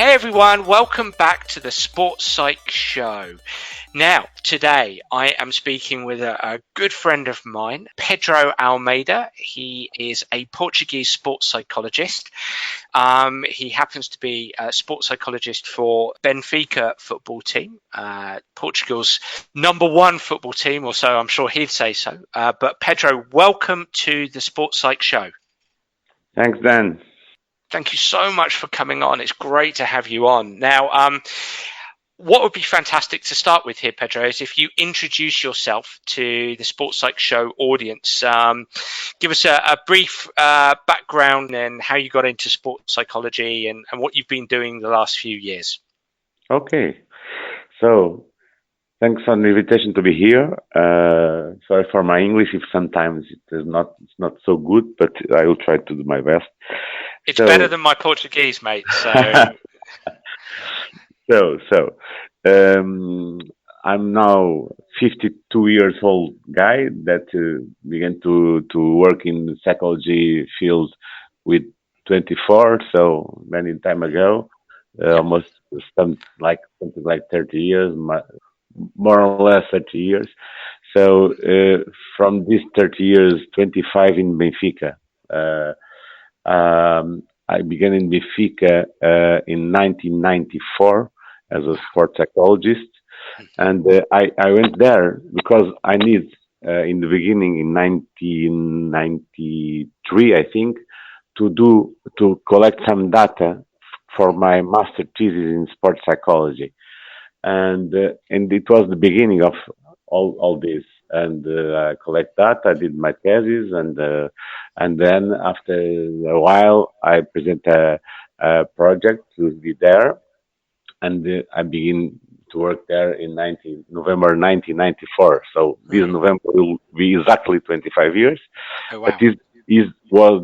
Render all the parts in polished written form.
Hey everyone, welcome back to the Sports Psych Show. Now, today I am speaking with a good friend of mine, Pedro Almeida. He is a Portuguese sports psychologist. He happens to be a sports psychologist for Benfica Football Team, Portugal's #1 football team, or so I'm sure he'd say so. But Pedro, welcome to the Sports Psych Show. Thanks, Dan. Thank you so much for coming on. It's great to have you on. Now, what would be fantastic to start with here, Pedro, is if you introduce yourself to the Sports Psych Show audience. Give us a brief background and how you got into sports psychology and what you've been doing the last few years. Okay. So, thanks for the invitation to be here. Sorry for my English if sometimes it's not so good, but I will try to do my best. It's better than my Portuguese, mate. I'm now 52 years old guy that began to work in the psychology field with 24, so many time ago, almost something like 30 years, more or less 30 years. So from these 30 years, 25 in Benfica. I began in Benfica in 1994 as a sports psychologist, and I went there because I need in the beginning in 1993, I think, to collect some data for my master thesis in sports psychology, and it was the beginning of all this. And I collect data. I did my thesis, and then after a while, I present a project to be there, and I begin to work there in November 1994. So this November will be exactly 25 years. Oh, wow. But this was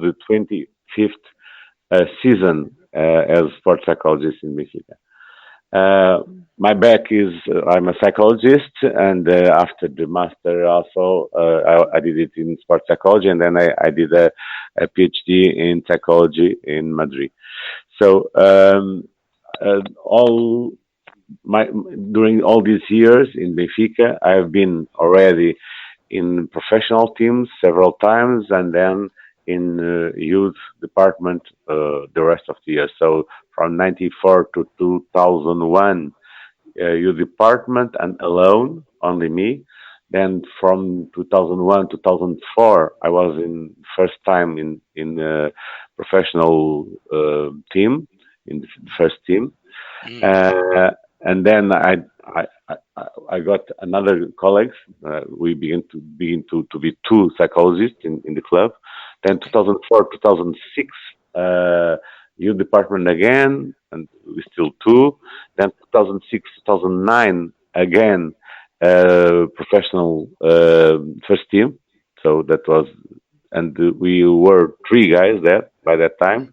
the 25th season as sports psychologist in Benfica. My back is I'm a psychologist, and after the master also I did it in sports psychology, and then I did a PhD in psychology in Madrid. So during all these years in Benfica, I have been already in professional teams several times, and then in youth department the rest of the year. So from 94 to 2001, youth department and alone, only me. Then from 2001 to 2004, I was in first time in professional team, in the first team. And then I got another colleagues. We begin to be two psychologists in the club. Then 2004, 2006, youth department again, and we still two. Then 2006, 2009 again, professional first team. So that was, and we were three guys there by that time.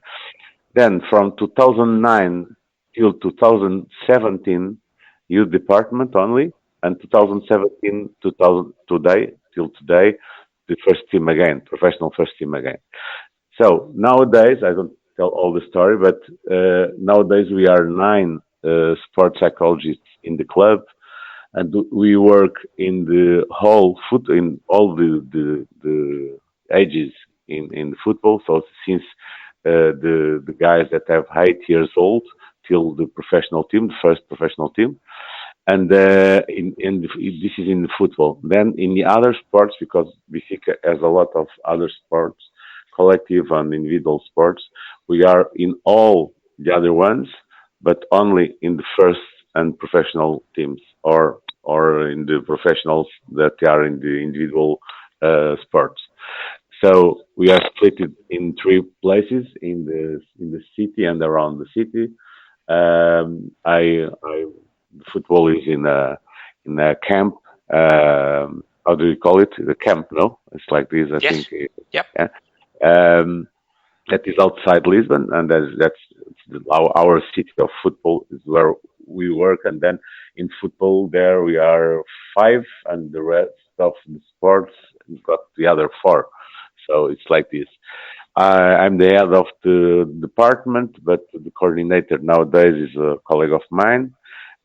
Then from 2009 till 2017, youth department only, and 2017 till today, the first team again, professional first team again. So nowadays, I don't tell all the story, but nowadays we are 9 sports psychologists in the club, and we work in the whole in all the ages in football. So since the guys that have 8 years old till the professional team, the first professional team. And this is in the football. Then in the other sports, because Benfica has a lot of other sports, collective and individual sports, we are in all the other ones, but only in the first and professional teams, or in the professionals that are in the individual sports. So we are split in 3 places in the city and around the city. Football is in a camp. How do you call it? The camp, no? It's like this, I think. Yep. Yeah. That is outside Lisbon, and that's our city of football is where we work. And then in football, there we are 5, and the rest of the sports got the other 4. So it's like this. I'm the head of the department, but the coordinator nowadays is a colleague of mine,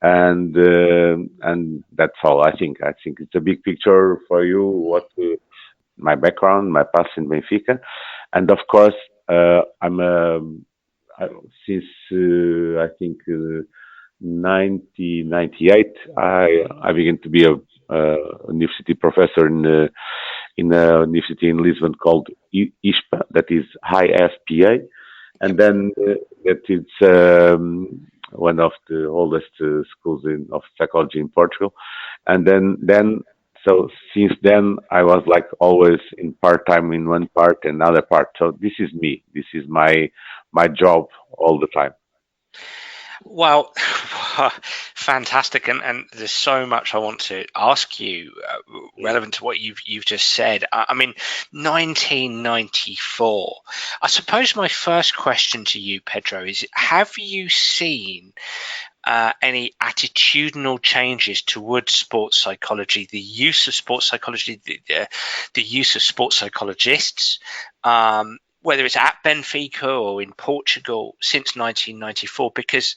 and that's all. I think it's a big picture for you. What my background, my past in Benfica, and of course, I'm I, since I think 1998, I began to be a university professor in a university in Lisbon called ISPA, that is IFPA, and then that it's one of the oldest schools of psychology in Portugal, and then so since then I was like always in part time in one part and another part. So this is me. This is my job all the time. Well, fantastic, and there's so much I want to ask you relevant to what you've just said. I mean, 1994. I suppose my first question to you, Pedro, is: have you seen any attitudinal changes towards sports psychology, the use of sports psychology, the use of sports psychologists? Whether it's at Benfica or in Portugal since 1994, because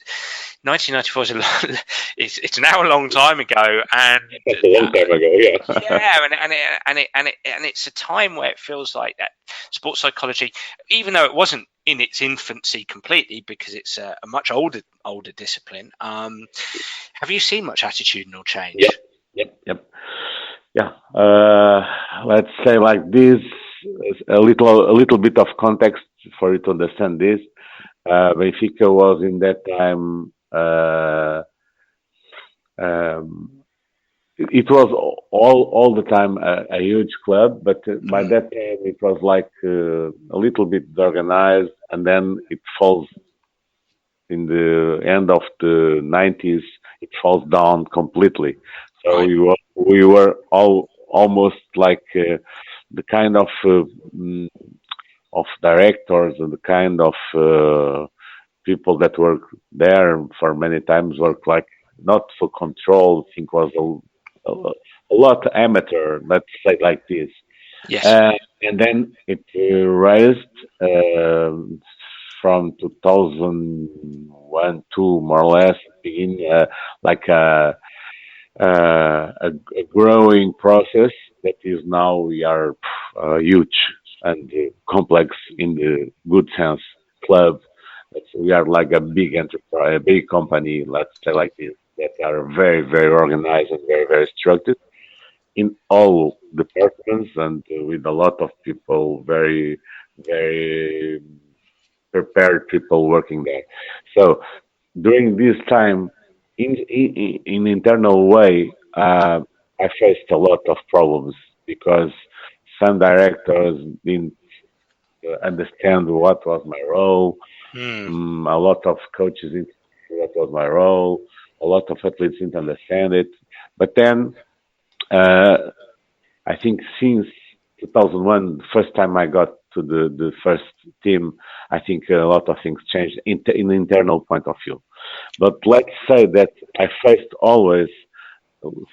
1994 is it's now a long time ago, and That's a long time ago, yeah. and it's a time where it feels like that sports psychology, even though it wasn't in its infancy completely, because it's a much older discipline. Have you seen much attitudinal change? Yep. Yeah. Let's say like this. A little bit of context for you to understand this. Benfica was in that time. It was all the time a huge club, but by that time it was like a little bit organized, and then it falls in the end of the 90s. It falls down completely. So we were almost like the kind of directors and the kind of people that work there for many times work like not for control. I think was a lot amateur. Let's say like this. Yes. And then it raised from 2001, 2 more or less, begin like a growing process that is now we are huge and complex in the good sense club. We are like a big enterprise, a big company, let's say like this, that are very, very organized and very, very structured in all departments and with a lot of people, very, very prepared people working there. So during this time, in internal way, I faced a lot of problems because some directors didn't understand what was my role. A lot of coaches didn't understand what was my role. A lot of athletes didn't understand it. But then, I think since 2001, the first time I got to the first team, I think a lot of things changed in the internal point of view. But let's say that I faced always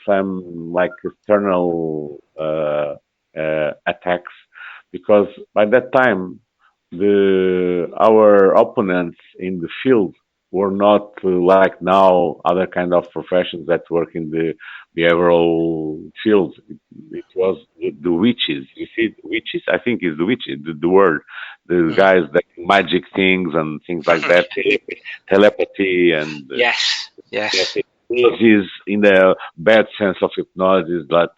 some like external attacks because by that time our opponents in the field were not like now other kind of professions that work in the behavioral field. It was the witches. You see, witches. I think it's the witches. The word, the guys that magic things and things like that, telepathy and yes. Hypnosis in the bad sense of hypnosis, like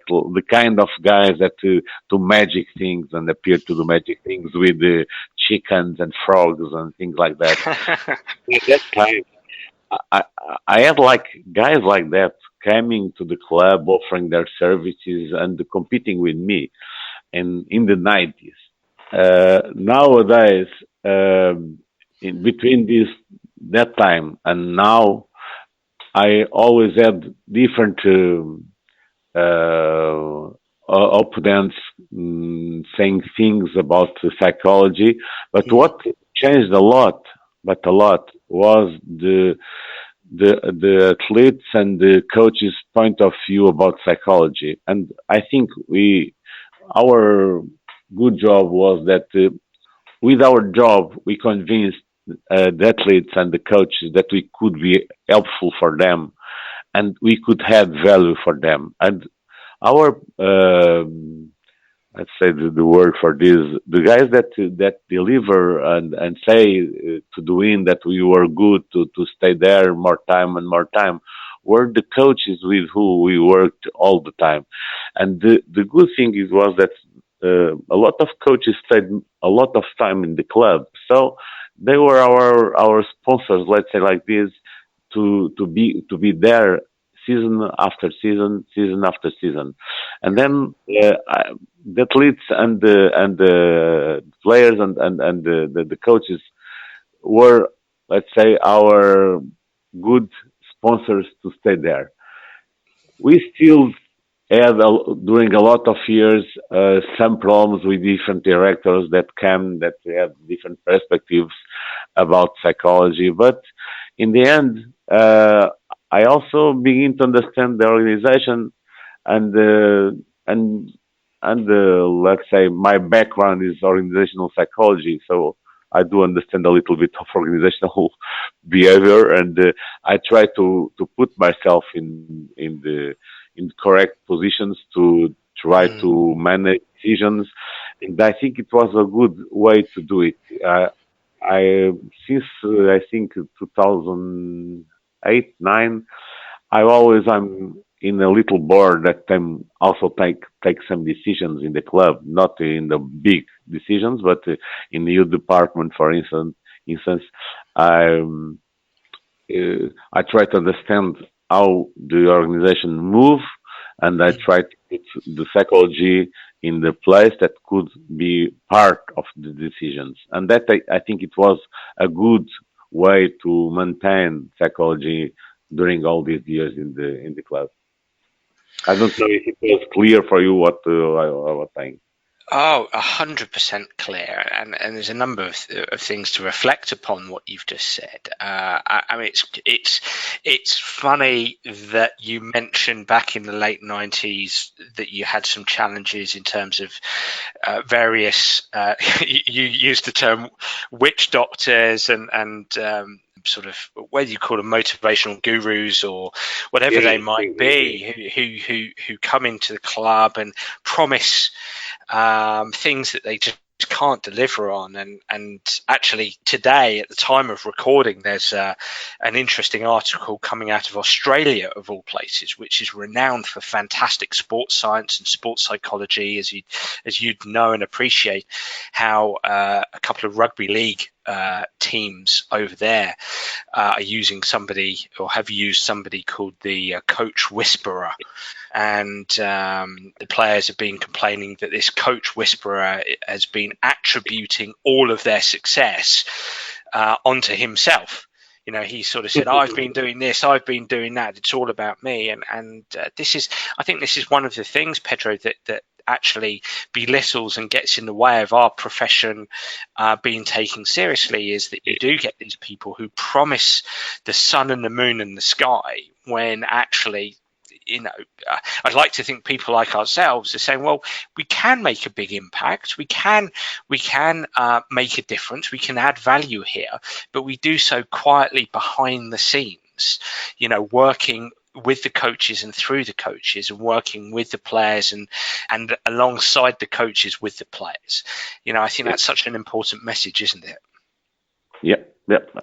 the kind of guys that do magic things and appear to do magic things with the chickens and frogs and things like that. At that time, I had like guys like that coming to the club, offering their services and competing with me, and in the 90s. Nowadays, in between that time and now, I always had different opponents saying things about psychology, but what changed a lot, was the athletes and the coaches' point of view about psychology, and I think our good job was that with our job, we convinced the athletes and the coaches that we could be helpful for them and we could add value for them. And our, let's say the word for this, the guys that deliver and say to the win that we were good to stay there more time and more time were the coaches with who we worked all the time. And the good thing is was that a lot of coaches stayed a lot of time in the club. So they were our sponsors, let's say like this, to be there season after season, season after season, and then the athletes and the players and the coaches were, let's say, our good sponsors to stay there. We still had during a lot of years some problems with different directors that came that had different perspectives about psychology, but in the end, I also begin to understand the organization and and let's say my background is organizational psychology, so I do understand a little bit of organizational behavior, and I try to put myself in correct positions to try to manage decisions, and I think it was a good way to do it. I since I think 2008 9 I'm in a little board that can also take some decisions in the club, not in the big decisions, but in the youth department, for instance, I I try to understand how the organization move, and I try to put the psychology in the place that could be part of the decisions, and that I think it was a good way to maintain psychology during all these years in the club. I don't know if it was clear for you what I was saying. Oh, 100% clear, and there's a number of things to reflect upon what you've just said. I mean, it's funny that you mentioned back in the late '90s that you had some challenges in terms of various. You used the term witch doctors and sort of whether you call them motivational gurus or whatever they might be, who come into the club and promise things that they just can't deliver on. And actually today, at the time of recording, there's an interesting article coming out of Australia, of all places, which is renowned for fantastic sports science and sports psychology, as you'd know and appreciate, how a couple of rugby league teams over there are using somebody, or have used somebody called the coach whisperer, and the players have been complaining that this coach whisperer has been attributing all of their success onto himself. You know, he sort of said, "I've been doing this, I've been doing that. It's all about me." And this is, I think, this is one of the things, Pedro, that actually belittles and gets in the way of our profession being taken seriously, is that you do get these people who promise the sun and the moon and the sky when actually, you know, I'd like to think people like ourselves are saying, well, we can make a big impact, we can make a difference, we can add value here, but we do so quietly behind the scenes, you know, working with the coaches and through the coaches, and working with the players and alongside the coaches with the players. You know, I think that's such an important message, isn't it? Yeah,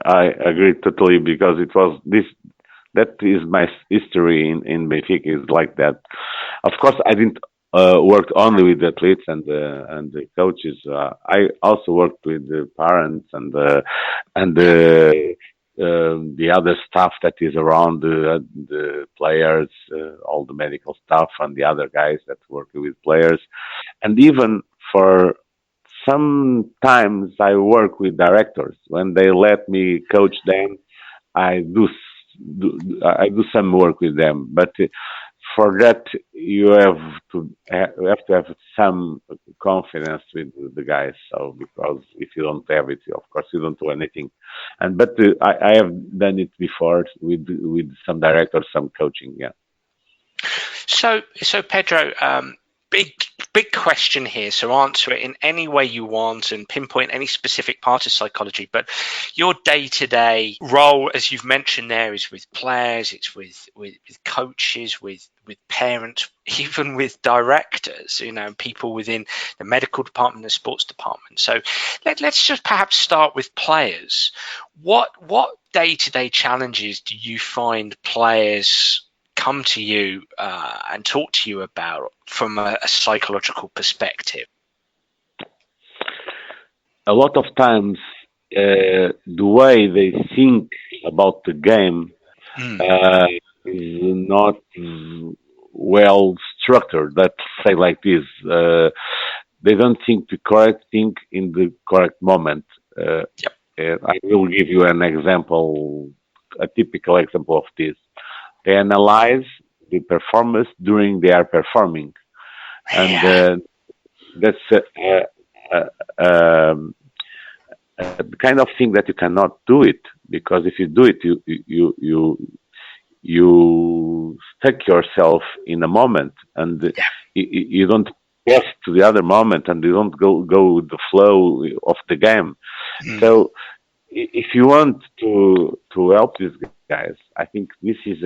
I agree totally, because it was this. That is my history in Benfica, is like that. Of course, I didn't work only with the athletes and the coaches. I also worked with the parents and the other staff that is around the players, all the medical staff and the other guys that work with players, and even for sometimes I work with directors when they let me coach them. I I do some work with them, but for that you have to have some confidence with the guys. So because if you don't have it, of course you don't do anything. And but I have done it before with some directors, some coaching. Yeah. So Pedro, big big question here, so answer it in any way you want and pinpoint any specific part of psychology. But your day-to-day role, as you've mentioned there, is with players, it's with coaches, with parents, even with directors, people within the medical department, the sports department. So let's just perhaps start with players. What day-to-day challenges do you find players come to you and talk to you about from a psychological perspective? A lot of times, the way they think about the game is not well structured. Let's say like this: they don't think the correct thing in the correct moment. Yep. I will give you an example, a typical example of this. They analyze the performance during they are performing, and that's the kind of thing that you cannot do it, because if you do it, you stick yourself in a moment, and you don't pass to the other moment, and you don't go with the flow of the game. So if you want to help these guys, I think this is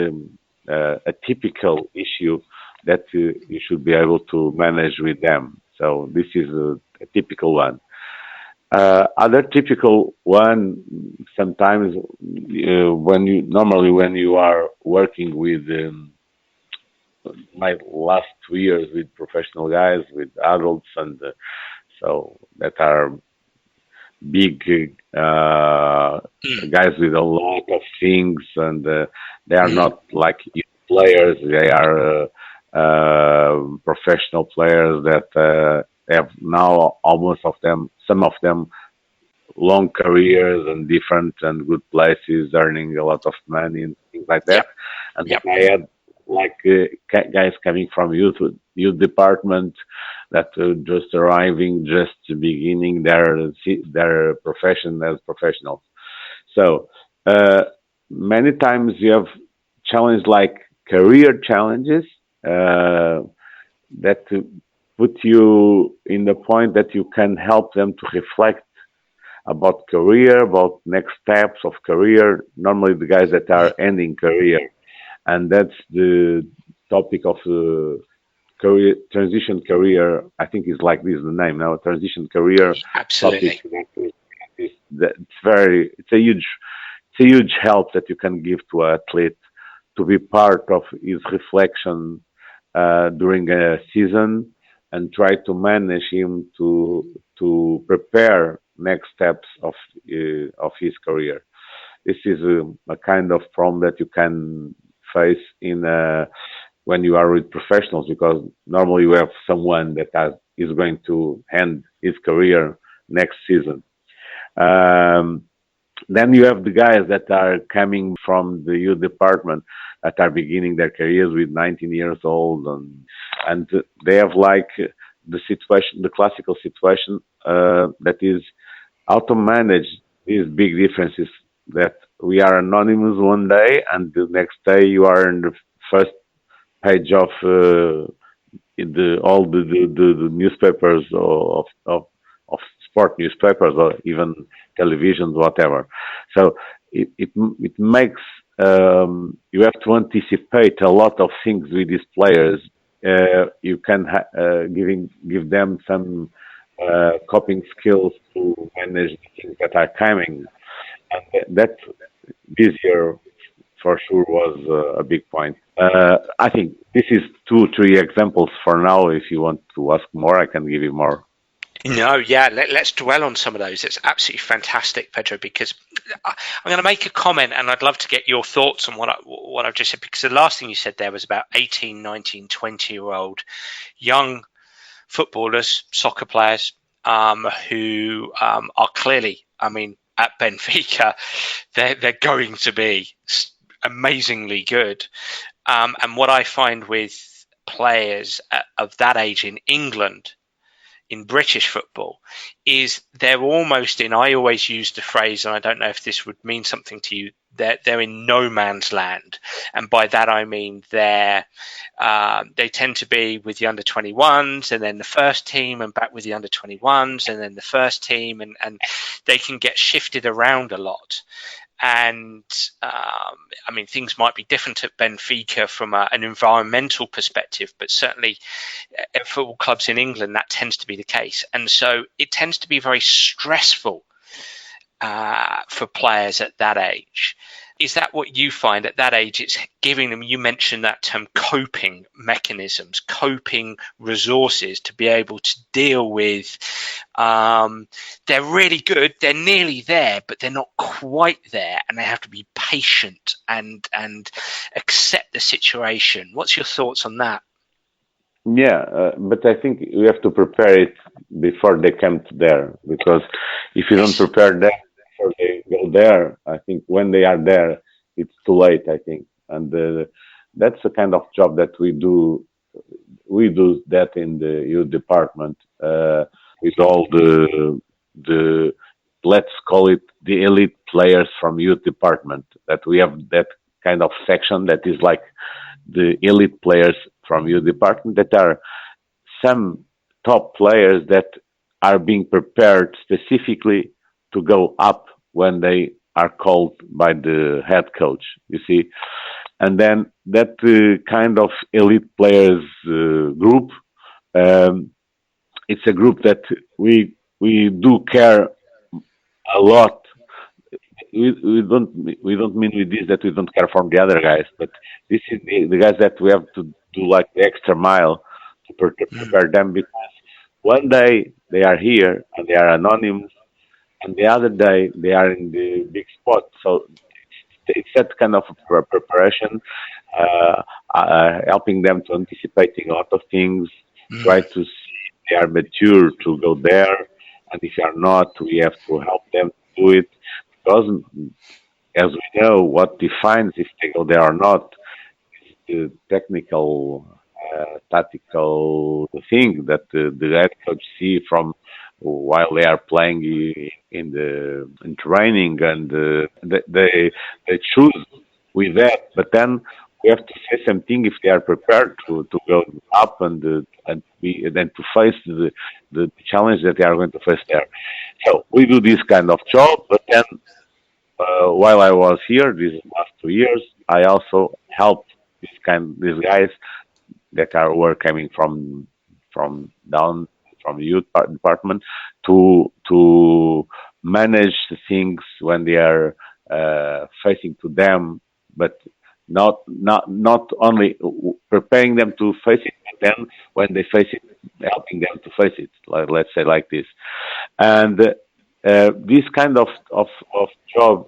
a typical issue that you should be able to manage with them. So this is a typical one. Other typical one, sometimes when you are working with my last 2 years with professional guys, with adults, and so that are big guys with a lot of things, and they are not like youth players. They are professional players that have now some of them long careers and different and good places, earning a lot of money and things like that. And I had like guys coming from youth department that just arriving, just beginning their profession as professionals. So many times you have challenges like career challenges that put you in the point that you can help them to reflect about career, about next steps of career. Normally the guys that are ending career, and that's the topic of career transition career. I think is like this the name now. Transition career. Absolutely. Topic. It's a huge help that you can give to an athlete to be part of his reflection during a season, and try to manage him to prepare next steps of his career. This is a kind of problem that you can face when you are with professionals, because normally you have someone that is going to end his career next season. Then you have the guys that are coming from the youth department that are beginning their careers with 19 years old, and they have like the classical situation that is how to manage these big differences, that we are anonymous one day and the next day you are in the first page of all the newspapers of sport newspapers, or even televisions, whatever. So it makes you have to anticipate a lot of things with these players. You can give them some coping skills to manage the things that are coming, and that this year for sure was a big point. I think this is 2-3 examples for now. If you want to ask more, I can give you more. No, yeah, let's dwell on some of those. It's absolutely fantastic, Pedro, because I'm going to make a comment and I'd love to get your thoughts on what I've just said, because the last thing you said there was about 18, 19, 20-year-old young footballers, soccer players, who are clearly, at Benfica, they're going to be amazingly good. And what I find with players of that age in England, in British football, is they're almost in, I always use the phrase, and I don't know if this would mean something to you, they're in no man's land, and by that I mean they tend to be with the under 21s and then the first team and back with the under 21s and then the first team, and they can get shifted around a lot. And I mean, things might be different at Benfica from an environmental perspective, but certainly at football clubs in England, that tends to be the case. And so it tends to be very stressful for players at that age. Is that what you find at that age? It's giving them, you mentioned that term, coping mechanisms, coping resources to be able to deal with. They're really good. They're nearly there, but they're not quite there. And they have to be patient and accept the situation. What's your thoughts on that? Yeah, but I think we have to prepare it before they come to there, because if you don't prepare them before they go there, I think when they are there, it's too late, I think. And that's the kind of job that we do. We do that in the youth department with all the let's call it the elite players from youth department. That we have that kind of section that is like the elite players from your department, that are some top players that are being prepared specifically to go up when they are called by the head coach, you see. And then that kind of elite players group, it's a group that we do care a lot. We don't mean with this that we don't care for the other guys, but this is the guys that we have to do like the extra mile to prepare them, because one day they are here and they are anonymous, and the other day they are in the big spot. So it's that kind of preparation, helping them to anticipating a lot of things, try to see if they are mature to go there, and if they are not, we have to help them do it. Because, as we know, what defines if they go there or not is the technical, tactical thing that the head coach see from while they are playing in training, and they choose with that. But then we have to say something if they are prepared to go up and to face the challenge that they are going to face there. So we do this kind of job, but then while I was here these last 2 years, I also helped these guys that were coming from down from the youth department to manage the things when they are facing to them, but not only preparing them to face it, but then when they face it, helping them to face it. Let's say like this. And this kind of job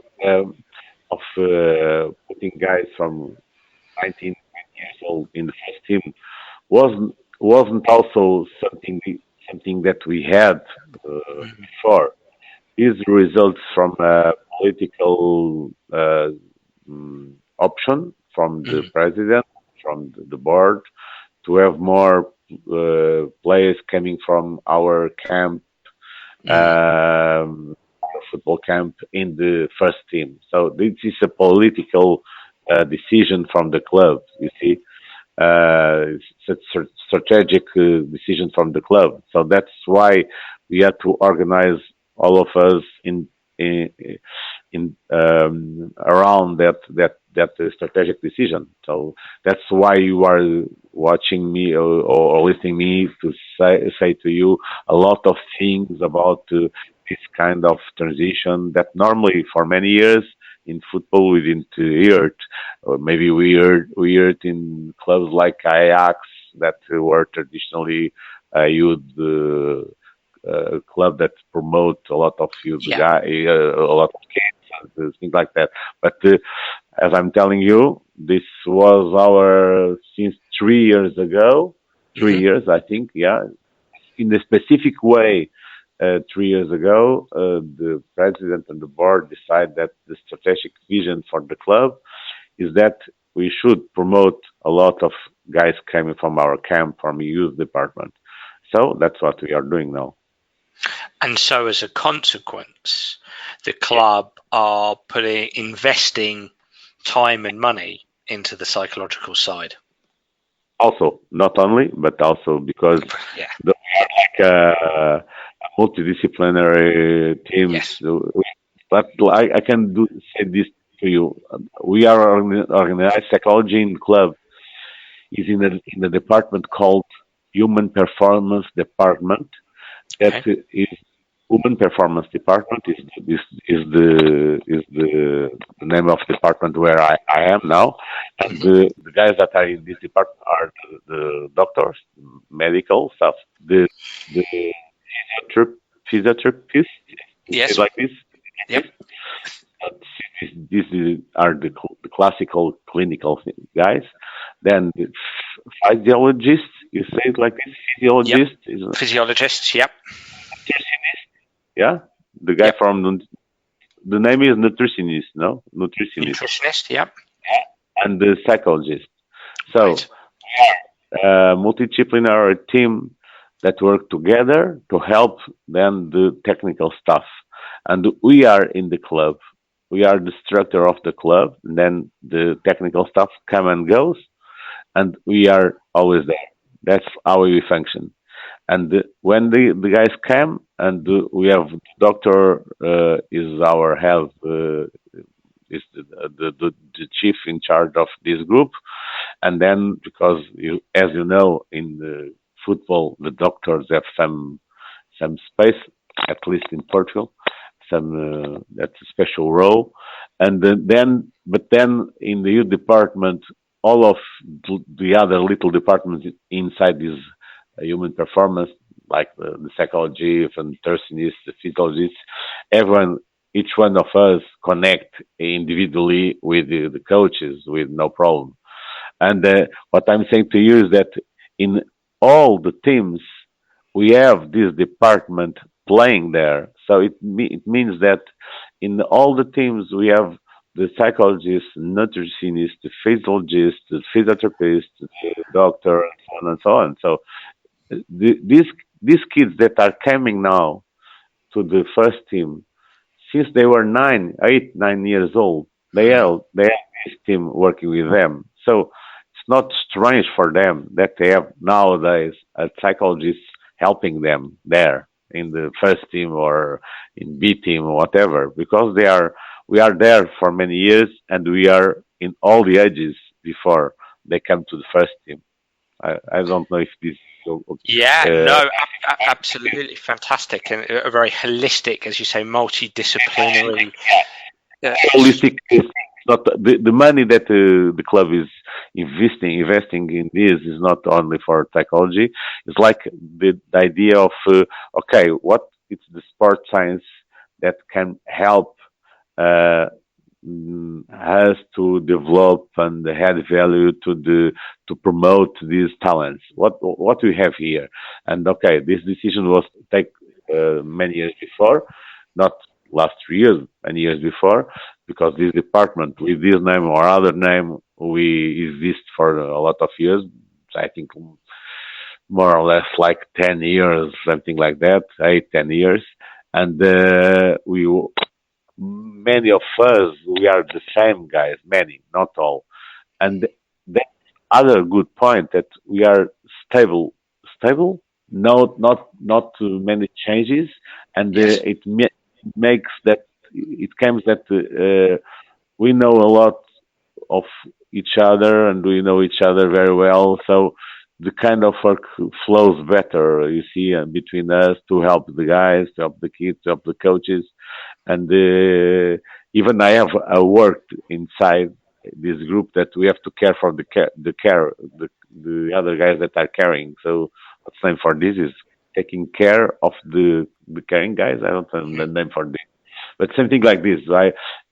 of putting guys from 19 years old in the first team wasn't also something that we had before. These results from a political option from the president, from the board, to have more players coming from our camp, football camp, in the first team. So this is a political decision from the club, you see. It's a strategic decision from the club. So that's why we had to organize all of us in around that strategic decision. So that's why you are watching me or listening me to say to you a lot of things about this kind of transition that normally for many years in football we didn't hear it. Or maybe we heard in clubs like Ajax that were traditionally youth club that promote a lot of youth a lot of kids and things like that. But as I'm telling you, this was our since 3 years ago. 3 years, I think, yeah. In a specific way, 3 years ago, the president and the board decided that the strategic vision for the club is that we should promote a lot of guys coming from our camp, from the youth department. So that's what we are doing now. And so as a consequence, the club are investing time and money into the psychological side. Also, not only, but also because Yeah. the multidisciplinary teams. Yes. But I can say this to you. We are organized psychology in club is in a department called Human Performance Department. That Okay. is Human Performance Department is the name of the department where I am now, and the guys that are in this department are the doctors, medical stuff, the physiotherapists, Yes. like this. Yep. These are the classical clinical guys. Then the physiologist, you say it like this, Yep. physiologist is Physiologists. Yep. yeah, the guy Yep. from the name is nutritionist, no? Nutritionist. Nutritionist. Yep. And the psychologist. So, Right. multidisciplinary team that work together to help then the technical stuff. And we are in the club. We are the structure of the club. And then the technical stuff come and goes, and we are always there. That's how we function. And when the guys come, and we have doctor is our health is the chief in charge of this group, and then because as you know, in the football, the doctors have some space, at least in Portugal, some that's a special role, and then in the youth department, all of the other little departments inside this human performance, like the psychology, and nutritionists, the physiologists, everyone, each one of us connect individually with the coaches with no problem. And what I'm saying to you is that in all the teams, we have this department playing there. So it means that in all the teams, we have the psychologist, nutritionist, the physiologist, the physiotherapist, the doctor, and so on and so on. So these kids that are coming now to the first team, since they were 9 years old, they have this team working with them. So it's not strange for them that they have nowadays a psychologist helping them there in the first team or in B team or whatever, because we are there for many years, and we are in all the ages before they come to the first team. I don't know if this. Yeah. Uh, No. Absolutely fantastic, and a very holistic, as you say, multidisciplinary. Holistic is not the money that the club is investing in this is not only for psychology. It's like the idea of okay, what it's the sport science that can help uh, has to develop and add value to promote these talents. What we have here, and okay, this decision was take many years before, not last 3 years, many years before, because this department with this name or other name we exist for a lot of years. I think more or less like 10 years, something like that, 8, 10 years, and we many of us, we are the same guys, many, not all. And the other good point that we are stable, not too many changes, and Yes. makes that it comes that we know a lot of each other, and we know each other very well. So the kind of work flows better, you see, between us to help the guys, to help the kids, to help the coaches, and even I have worked inside this group that we have to care for the other guys that are caring. So what's the name for this is taking care of the caring guys. I don't know the name for this, but something like this.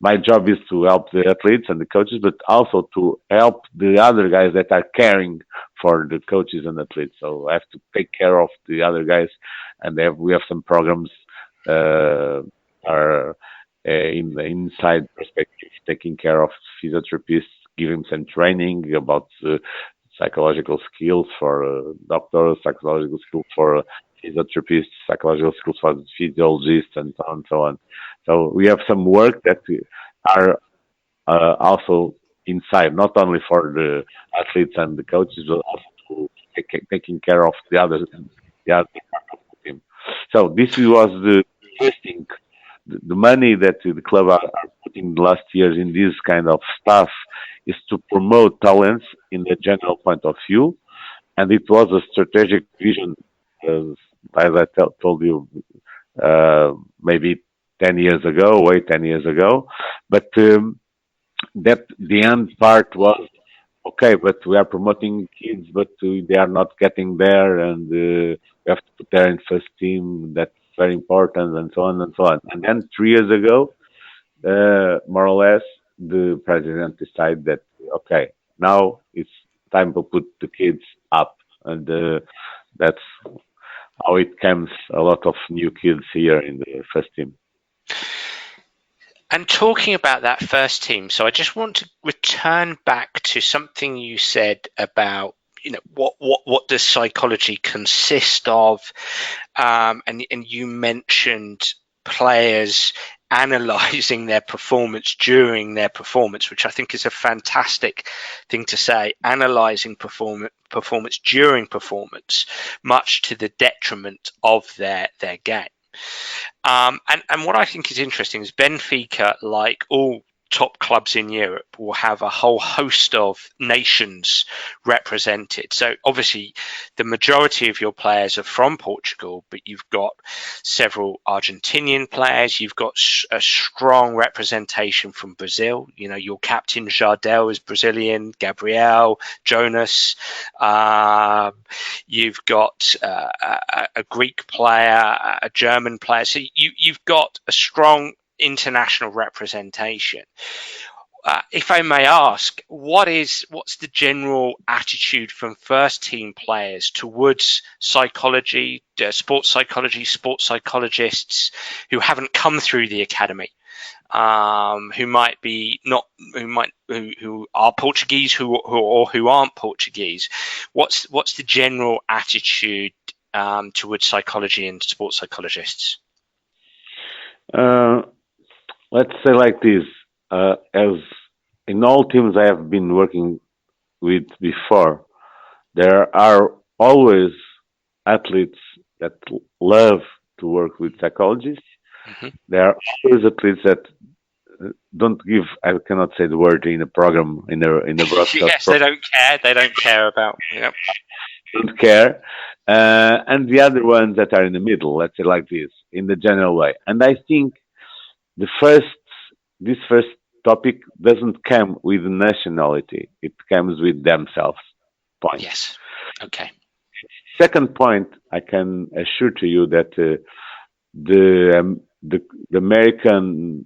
My job is to help the athletes and the coaches, but also to help the other guys that are caring for the coaches and athletes. So I have to take care of the other guys, and we have some programs are in the inside perspective, taking care of physiotherapists, giving some training about psychological skills for doctors, psychological skills for physiotherapist, psychological skills for physiologists, and so on and so on. So we have some work that are also inside, not only for the athletes and the coaches, but also to taking care of the other part of the team. So this was the first thing. The money that the club are putting the last years in this kind of stuff is to promote talents in the general point of view, and it was a strategic vision, uh, as told you, maybe 10 years ago, 10 years ago. But that the end part was okay, but we are promoting kids, but they are not getting there, and we have to put there in first team. That's very important, and so on and so on. And then 3 years ago, more or less, the president decided that okay, now it's time to put the kids up, and that's how it comes. A lot of new kids here in the first team. And talking about that first team, so I just want to return back to something you said about, what does psychology consist of, and you mentioned players analysing their performance during their performance, which I think is a fantastic thing to say. Analysing performance during performance, much to the detriment of their game. And what I think is interesting is Benfica, like all top clubs in Europe, will have a whole host of nations represented. So obviously the majority of your players are from Portugal, but you've got several Argentinian players. You've got a strong representation from Brazil. Your captain Jardel is Brazilian, Gabriel, Jonas. You've got a Greek player, a German player. So you've got a strong international representation. If I may ask, what's the general attitude from first team players towards psychology, sports psychologists who haven't come through the academy, who are Portuguese, who aren't Portuguese? What's the general attitude towards psychology and sports psychologists? Let's say like this, as in all teams I have been working with before, there are always athletes that love to work with psychologists. Mm-hmm. There are always athletes that don't give, I cannot say the word in a program, in a broadcast. Yes, they don't care. They don't care about, don't care. And the other ones that are in the middle, let's say like this, in the general way. And I think this first topic doesn't come with nationality; it comes with themselves. Point. Yes. Okay. Second point, I can assure to you that the American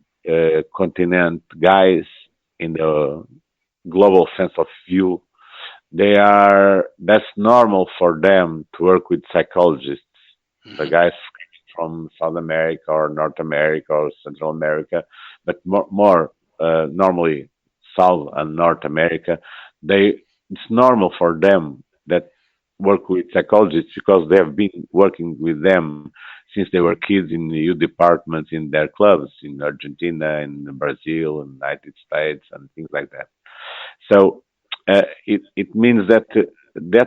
continent guys, in the global sense of view, that's normal for them to work with psychologists. Mm-hmm. The guys from South America or North America or Central America, but more normally South and North America, it's normal for them that work with psychologists because they have been working with them since they were kids in the youth departments in their clubs in Argentina, in Brazil, in the United States, and things like that. So it means that the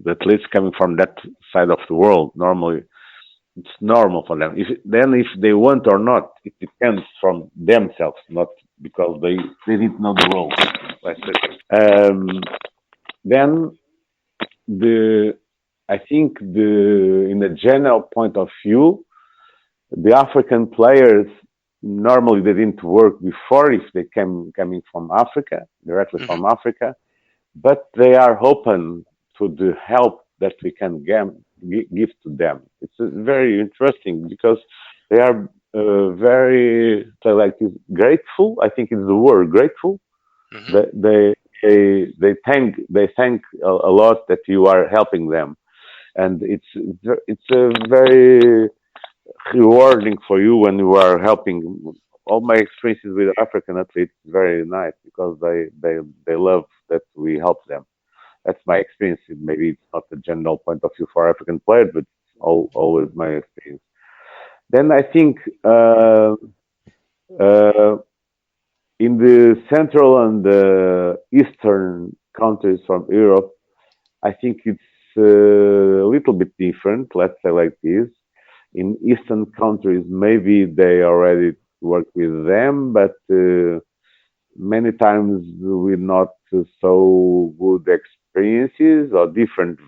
athletes coming from that side of the world, normally it's normal for them. If they want or not, it depends from themselves, not because they didn't know the role. Then I think in the general point of view, the African players normally they didn't work before if they coming from Africa, directly from Africa, but they are open to the help that we can give to them. It's very interesting because they are very grateful. I think it's the word grateful. Mm-hmm. They thank a lot that you are helping them, and it's a very rewarding for you when you are helping. All my experiences with African athletes is very nice because they love that we help them. That's my experience. Maybe it's not the general point of view for African players, but it's always my experience. Then I think uh, in the central and the eastern countries from Europe, I think it's a little bit different. Let's say like this. In eastern countries, maybe they already work with them, but many times with not so good experiences or different,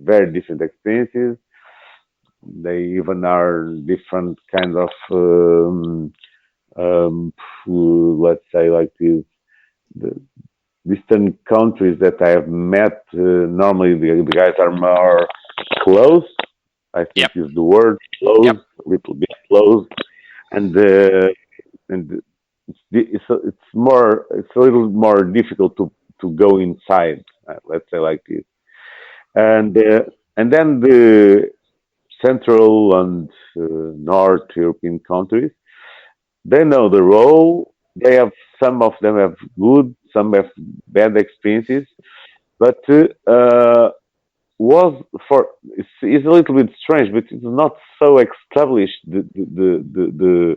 very different experiences. They even are different kind of, let's say like this, the distant countries that I have met. Normally, the guys are more close. I think Yep. is the word close, Yep. a little bit close, and it's a little more difficult to go inside. Let's say like this, and then the Central and North European countries, they know the role. They have some of them have good, some have bad experiences, but was for it's a little bit strange, but it's not so established the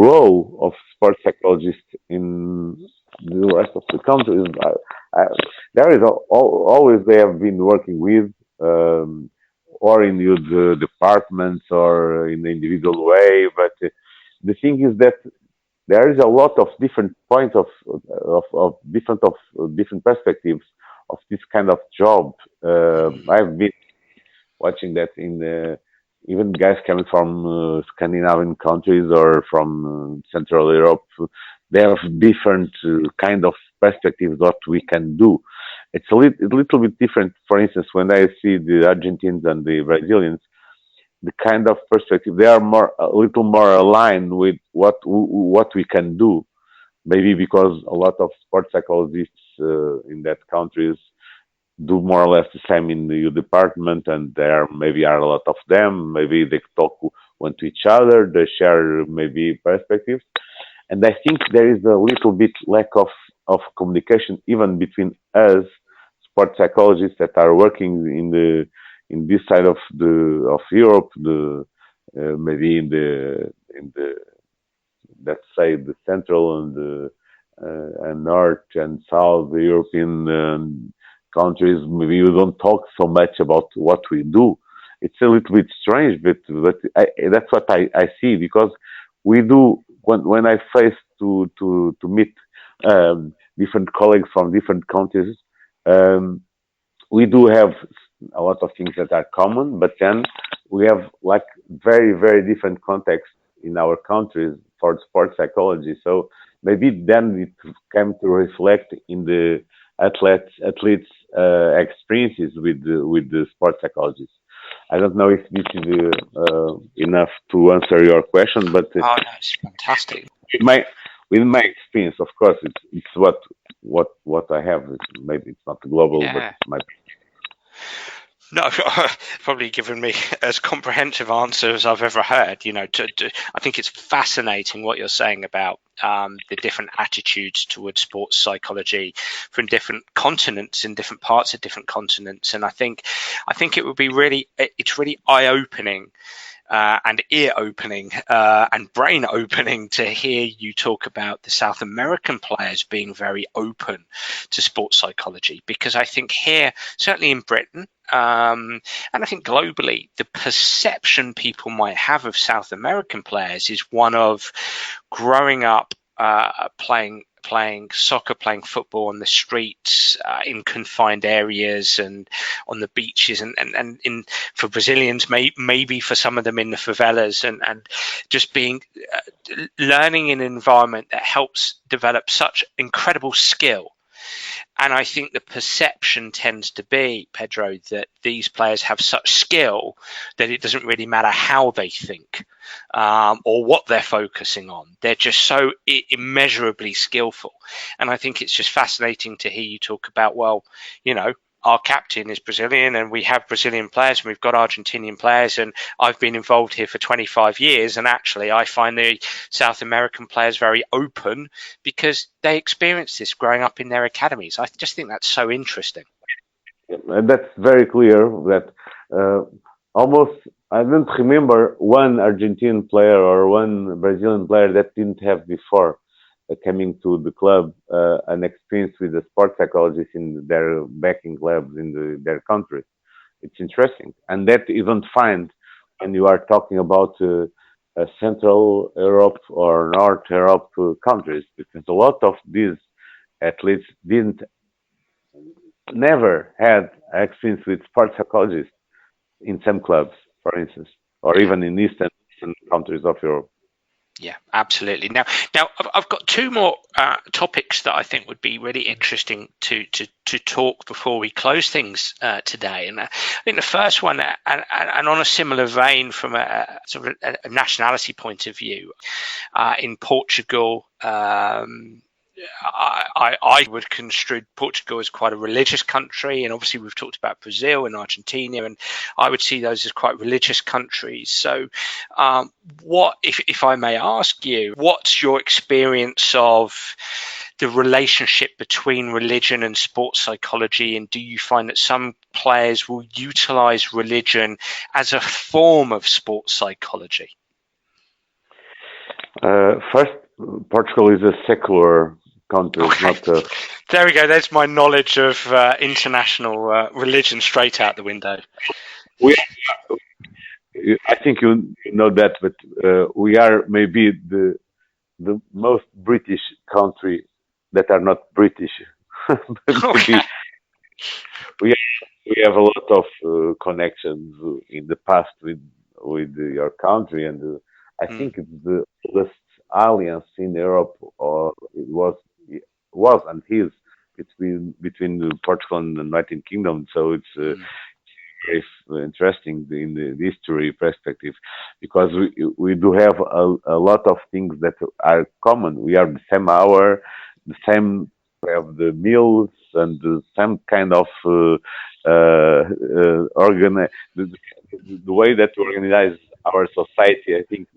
role of sports psychologists in the rest of the countries. I, there is always they have been working with, or in the departments or in the individual way. But the thing is that there is a lot of different points of different perspectives of this kind of job. I've been watching that in even guys coming from Scandinavian countries or from Central Europe, they have different kind of perspectives what we can do. It's a little bit different. For instance, when I see the Argentines and the Brazilians, the kind of perspective they are a little more aligned with what we can do. Maybe because a lot of sports psychologists in that countries do more or less the same in the department, and there maybe are a lot of them. Maybe they talk one to each other, they share maybe perspectives, and I think there is a little bit lack of communication even between us sports psychologists that are working in this side of Europe, maybe in the let's say the central and north and south European countries. Maybe you don't talk so much about what we do. It's a little bit strange, but that's what I see, because we do when I face to meet different colleagues from different countries. We do have a lot of things that are common, but then we have like very, very different contexts in our countries for sports psychology. So maybe then it came to reflect in the athletes' experiences with the sports psychologists. I don't know if this is enough to answer your question, but Oh, that's fantastic. with my experience, of course, it's what I have. Maybe it's not global, but my. No, probably given me as comprehensive answer as I've ever heard. I think it's fascinating what you're saying about the different attitudes towards sports psychology from different continents in different parts of different continents, and I think it would be it's really eye-opening. And ear-opening and brain-opening to hear you talk about the South American players being very open to sports psychology, because I think here, certainly in Britain, and I think globally, the perception people might have of South American players is one of growing up playing soccer, playing football on the streets, in confined areas and on the beaches, and for Brazilians, maybe for some of them in the favelas, and just being learning in an environment that helps develop such incredible skill. And I think the perception tends to be, Pedro, that these players have such skill that it doesn't really matter how they think or what they're focusing on. They're just so immeasurably skillful. And I think it's just fascinating to hear you talk about, well, our captain is Brazilian and we have Brazilian players and we've got Argentinian players, and I've been involved here for 25 years. And actually, I find the South American players very open because they experience this growing up in their academies. I just think that's so interesting. And that's very clear that almost I don't remember one Argentine player or one Brazilian player that didn't have before coming to the club an experience with a sports psychologist in their backing clubs in their country. It's interesting, and that you don't find when you are talking about Central Europe or North Europe countries, because a lot of these athletes didn't never had experience with sports psychologists in some clubs, for instance, or Yeah. even in eastern countries of Europe. Yeah, absolutely. Now, I've got two more topics that I think would be really interesting to talk before we close things today. And I think the first one, and on a similar vein from a sort of a nationality point of view, in Portugal. I would construe Portugal as quite a religious country, and obviously we've talked about Brazil and Argentina, and I would see those as quite religious countries. So, what, if I may ask you, what's your experience of the relationship between religion and sports psychology, and do you find that some players will utilize religion as a form of sports psychology? First, Portugal is a secular country, Okay. not a. There we go. There's my knowledge of international religion straight out the window. We, I think you know that, but we are maybe the most British country that are not British. Okay. Maybe we we have a lot of connections in the past with your country, and I Mm, think it's the oldest alliance in Europe, or it was and is between Portugal and the United Kingdom. So it's mm, very interesting in the history perspective, because we do have a lot of things that are common. We are the same hour, the same. We have the meals and the same kind of the way that we organize our society. I think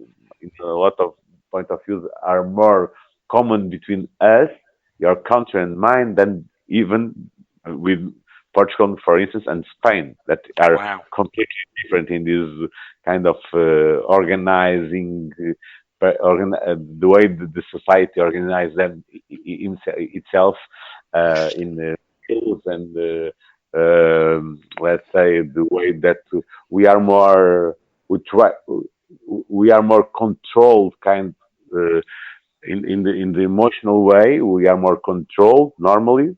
in a lot of point of views are more common between us, your country and mine, than even with Portugal, for instance, and Spain, that are wow. completely different in this kind of organizing, the way the society organizes them itself in the hills and let's say the way that we are more we try we are more controlled kind uh, in the emotional way. We are more controlled normally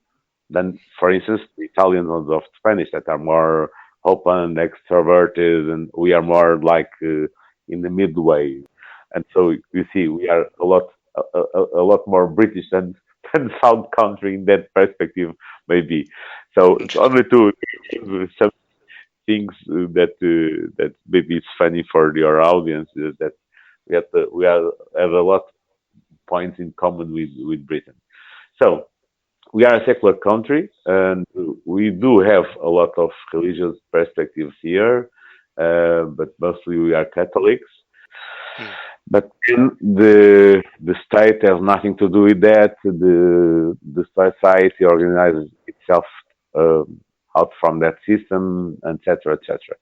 than, for instance, the Italians of Spanish, that are more open, extroverted, and we are more like in the midway. And so you see, we are a lot more British than South country in that perspective, maybe. So it's Interesting. only to some things that maybe it's funny for your audience, that have a lot of points in common with Britain. So we are a secular country, and we do have a lot of religious perspectives here, but mostly we are Catholics. Mm, But then the state has nothing to do with that. The society organizes itself out from that system, etc., etc.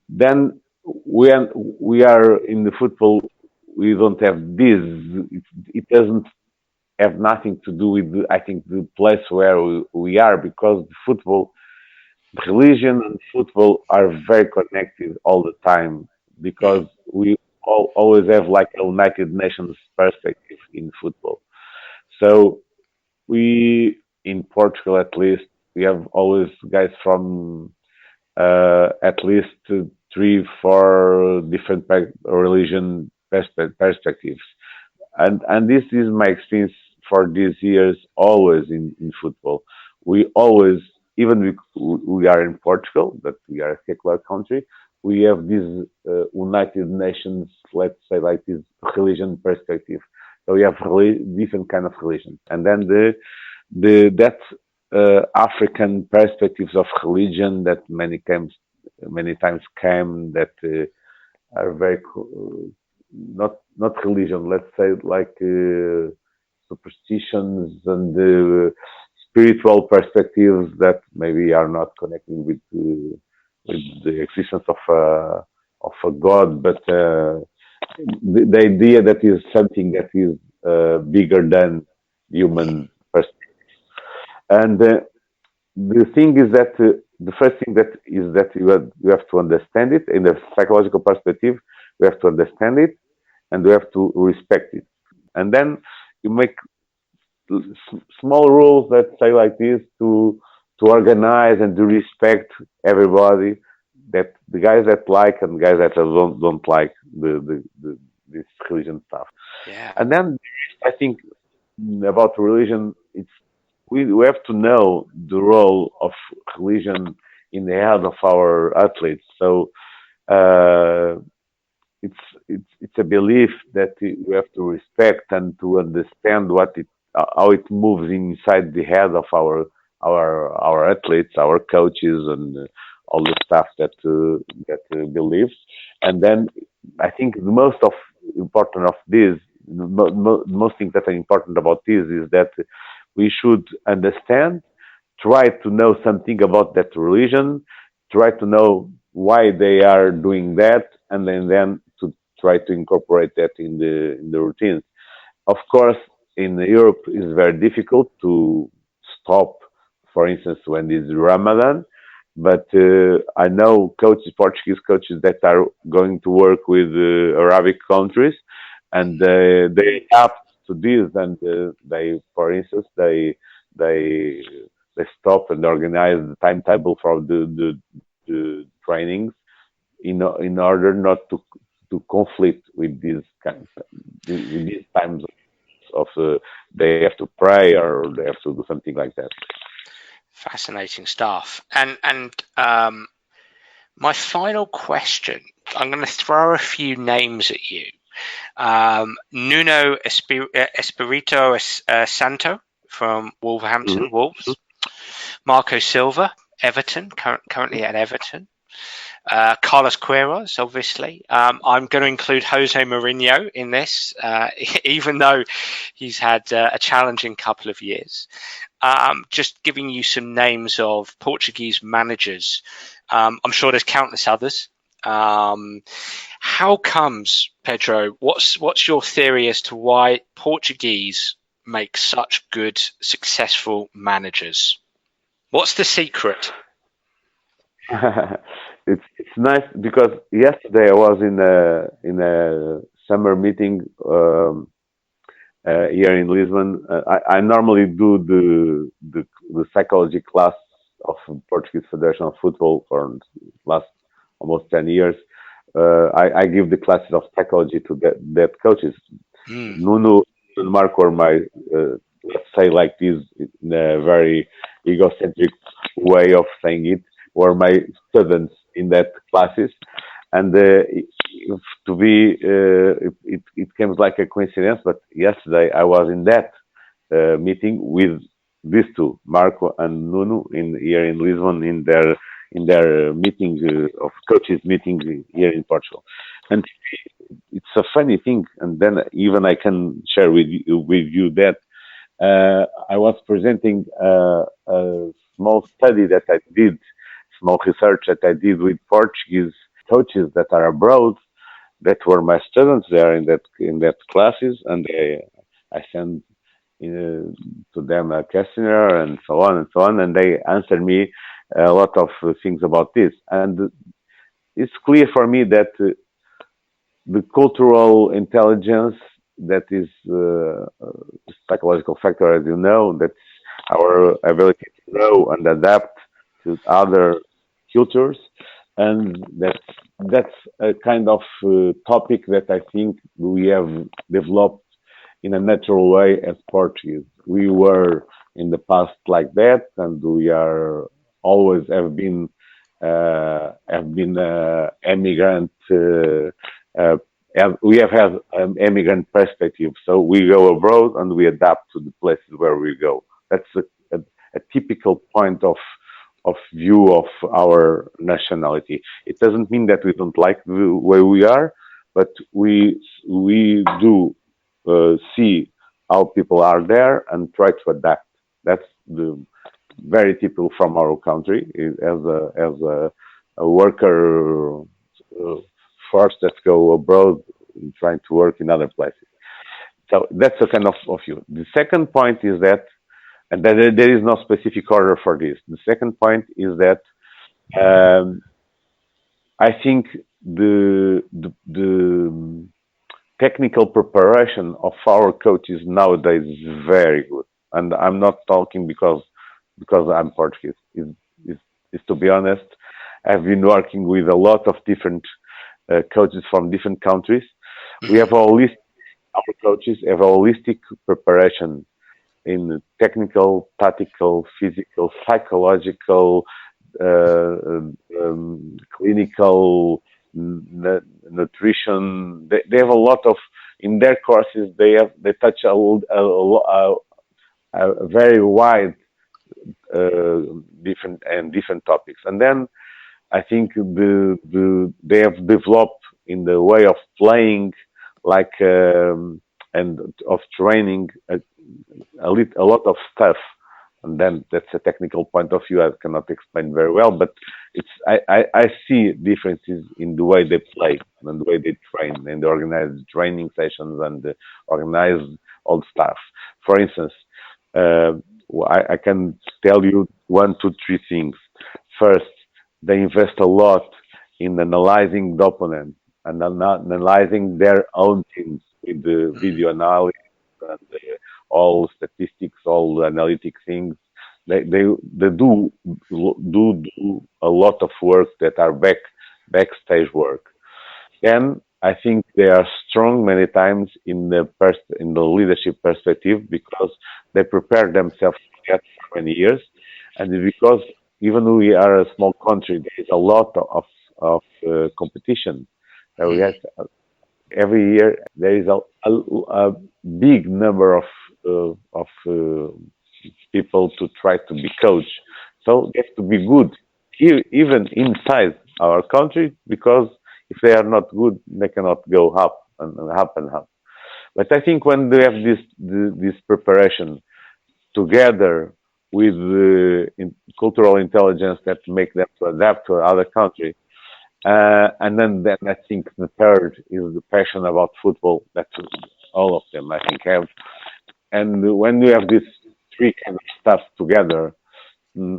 Then when we are in the football, we don't have this. It doesn't have nothing to do with, I think, the place where we are, because the football, religion and football are very connected all the time, mm, because we always have like a United Nations perspective in football. So we, in Portugal at least, we have always guys from at least three, four different religion perspectives, and this is my experience for these years. Always in football, we always, even we are in Portugal, but we are a secular country. We have this United Nations, let's say, like this religion perspective. So we have different kind of religions, and then the that African perspectives of religion that many times came, that are very not religion, let's say, like superstitions and spiritual perspectives that maybe are not connecting with the existence of a God, but the idea that is something that is bigger than human perspective. And the thing is that the first thing that is that you have to understand it in the psychological perspective. We have to understand it, and we have to respect it. And then you make small rules that say like this to organize and to respect everybody. That the guys that like and guys that don't like this religion stuff. Yeah. And then I think about religion, we have to know the role of religion in the head of our athletes. So uh, it's a belief that we have to respect and to understand how it moves inside the head of our athletes, our coaches, and all the stuff that believes. And then I think the most of important of this, most things that are important about this is that we should understand, try to know something about that religion, try to know why they are doing that, and then to try to incorporate that in the routines. Of course, in Europe, it's very difficult to stop, for instance, when it's Ramadan. But I know coaches, Portuguese coaches that are going to work with Arabic countries, and they adapt to this, and they, for instance, they they stop and organize the timetable for the trainings in order not to conflict with these kinds with these times of they have to pray or they have to do something like that. Fascinating stuff. And my final question, I'm going to throw a few names at you. Nuno Espirito Santo from Wolverhampton Wolves. Marco Silva, Everton, currently at Everton. Carlos Queiroz, obviously. I'm going to include Jose Mourinho in this, even though he's had a challenging couple of years. Just giving you some names of Portuguese managers. I'm sure there's countless others. How comes, Pedro, what's your theory as to why Portuguese make such good, successful managers? What's the secret? It's nice because yesterday I was in a summer meeting here in Lisbon. I normally do the psychology class of Portuguese Federation of Football for last almost 10 years. I give the classes of psychology to that coaches. Nuno and Marco are my let's say like this in a very egocentric way of saying it, were my students in that classes, and to be it came like a coincidence. But yesterday I was in that meeting with these two, Marco and Nuno, here in Lisbon in their meeting of coaches meeting here in Portugal, and it's a funny thing. And then even I can share with you that I was presenting a small study that I did, small research that I did with Portuguese coaches that are abroad, that were my students there in that classes, and I sent to them a questionnaire and so on, and they answered me a lot of things about this. And it's clear for me that the cultural intelligence that is a psychological factor, as you know, that's our ability to grow and adapt to other cultures, and that's a kind of topic that I think we have developed in a natural way as Portuguese. We were in the past like that, and we are always have been emigrant. We have had an immigrant perspective, so we go abroad and we adapt to the places where we go. That's a typical point of view of our nationality. It doesn't mean that we don't like the way we are, but we do see how people are there and try to adapt. That's the very typical from our country as a worker force that go abroad trying to work in other places. So that's a kind of view. The second point is that, and there is no specific order for this. The second point is that I think the technical preparation of our coaches nowadays is very good, and I'm not talking because I'm Portuguese. Is to be honest, I've been working with a lot of different coaches from different countries. We have our coaches have a holistic preparation in technical, tactical, physical, psychological, clinical, nutrition. They have a lot of in their courses. They touch a very wide different topics, and then I think they have developed in the way of playing, like and of training a lot of stuff. And then that's a technical point of view I cannot explain very well, but I see differences in the way they play and the way they train and they organize training sessions and organize all the stuff. For instance, I can tell you 1, 2, 3 things. First, they invest a lot in analyzing the opponent and analyzing their own teams with the video analysis and all statistics, all analytic things. They do a lot of work that are backstage work. And I think they are strong many times in the leadership perspective because they prepare themselves for that for many years, and because even though we are a small country, there is a lot of competition. We have every year there is a big number of people to try to be coach. So they have to be good even inside our country, because if they are not good, they cannot go up and up and up. But I think when they have this preparation together with cultural intelligence that make them to adapt to other country, and then I think the third is the passion about football that all of them I think have. And when you have these three kind of stuff together,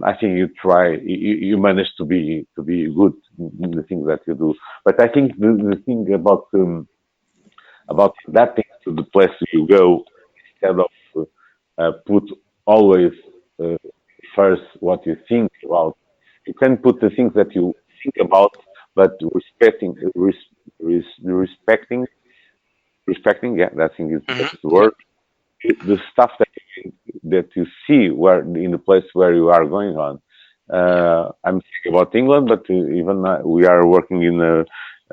I think you manage to be good in the things that you do. But I think the thing about adapting to the place you go, instead of put always first what you think about, you can put the things that you think about, but respecting. Yeah, that thing is the word. The stuff that you see where in the place where you are going on. I'm thinking about England, but even we are working in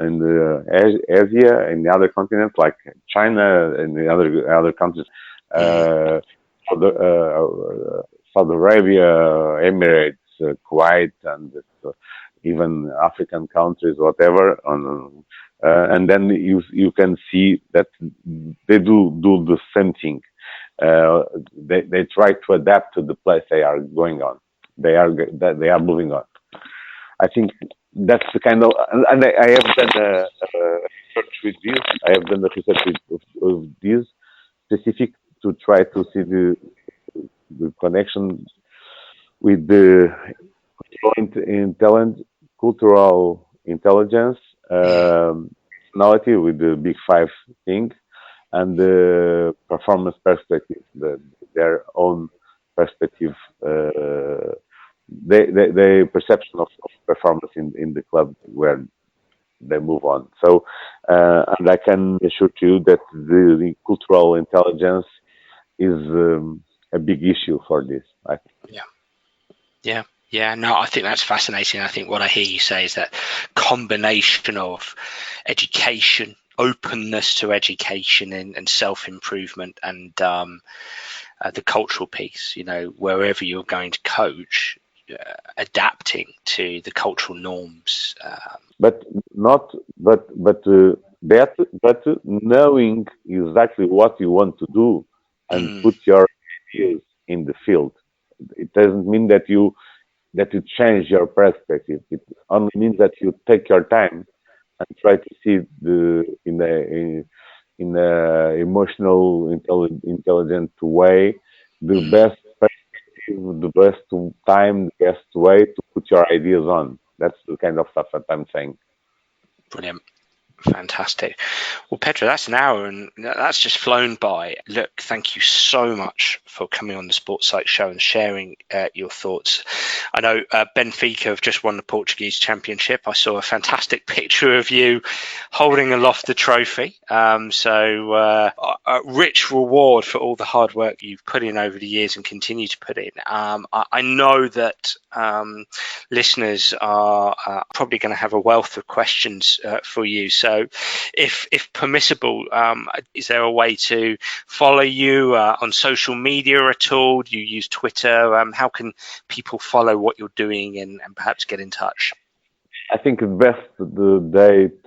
Asia, in the other continents like China and the other countries, Saudi Arabia, Emirates, Kuwait, and even African countries, whatever. And then you can see that they do the same thing. They try to adapt to the place they are going on. They are moving on. I think that's the kind of, and I have done a research with this. I have done the research with this specific to try to see the connection with the cultural intelligence, personality with the big five thing, and the performance perspective, their own perspective, the perception of performance in the club where they move on. So, and I can assure you that the cultural intelligence is a big issue for this, I think. Yeah, no, I think that's fascinating. I think what I hear you say is that combination of education, openness to education and self-improvement, and the cultural piece, wherever you're going to coach, adapting to the cultural norms. But knowing exactly what you want to do and put your ideas in the field. it doesn't mean that you change your perspective. It only means that you take your time and try to see in a emotional, intelligent way the best perspective, the best time, the best way to put your ideas on. That's the kind of stuff that I'm saying. Brilliant. Fantastic. Well, Pedro, that's an hour and that's just flown by. Look, thank you so much for coming on the Sports Psych Show and sharing your thoughts. I know Benfica have just won the Portuguese Championship. I saw a fantastic picture of you holding aloft the trophy. So a rich reward for all the hard work you've put in over the years and continue to put in. I know that listeners are probably going to have a wealth of questions for you. So if permissible, is there a way to follow you on social media at all? Do you use Twitter? How can people follow what you're doing and perhaps get in touch? I think the best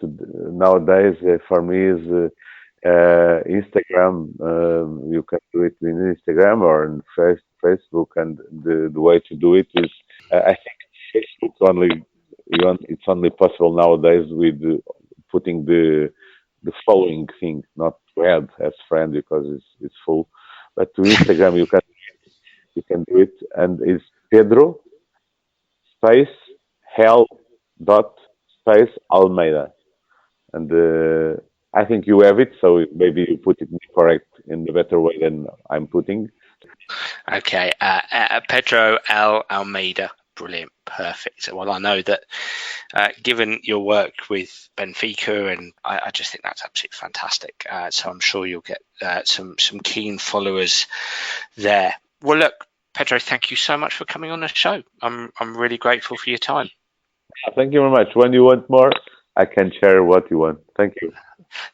nowadays for me is Instagram. You can do it in Instagram or in Facebook, and the way to do it is, I think Facebook it's only possible nowadays with putting the following thing, not to add as friend because it's full, but to Instagram you can do it, and it's Pedro space L space Almeida, and I think you have it, so maybe you put it correct in the better way than I'm putting. Okay, Pedro L Almeida. Brilliant, perfect. Well, I know that given your work with Benfica, and I just think that's absolutely fantastic. So I'm sure you'll get some keen followers there. Well, look, Pedro, thank you so much for coming on the show. I'm really grateful for your time. Thank you very much. When you want more, I can share what you want. Thank you.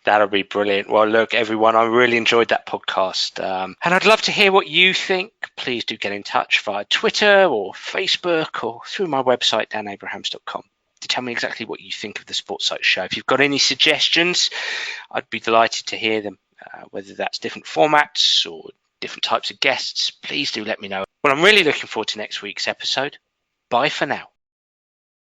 That'll be brilliant. Well, look, everyone, I really enjoyed that podcast. And I'd love to hear what you think. Please do get in touch via Twitter or Facebook or through my website, danabrahams.com, to tell me exactly what you think of the Sports Psych Show. If you've got any suggestions, I'd be delighted to hear them, whether that's different formats or different types of guests. Please do let me know. Well, I'm really looking forward to next week's episode. Bye for now.